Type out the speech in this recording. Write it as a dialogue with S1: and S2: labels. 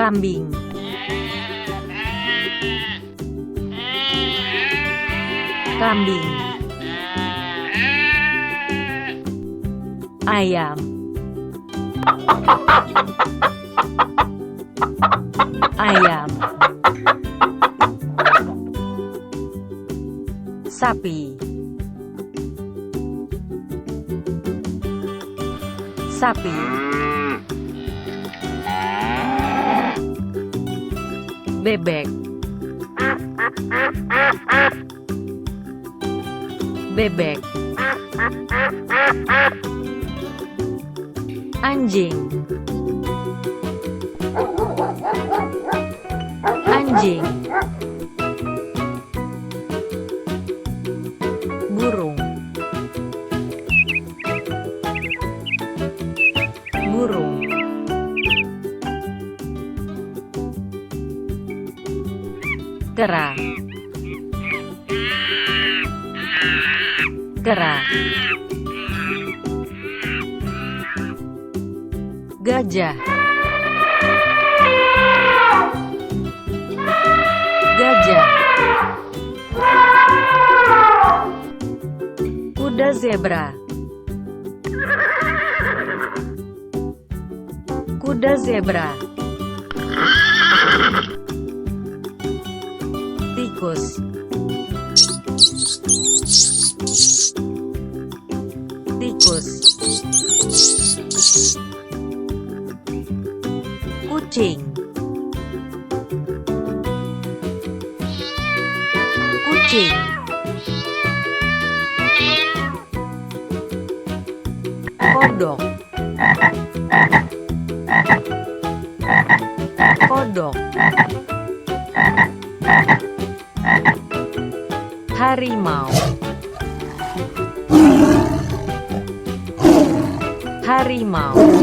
S1: kambing, kambing, ayam, ayam, sapi, sapi, bebek, bebek, anjing, anjing, burung, burung, kera, kera, gajah, gajah, kuda zebra, kuda zebra, tikus, tikus, kucing, kucing, kodok, kodok, harimau, harimau,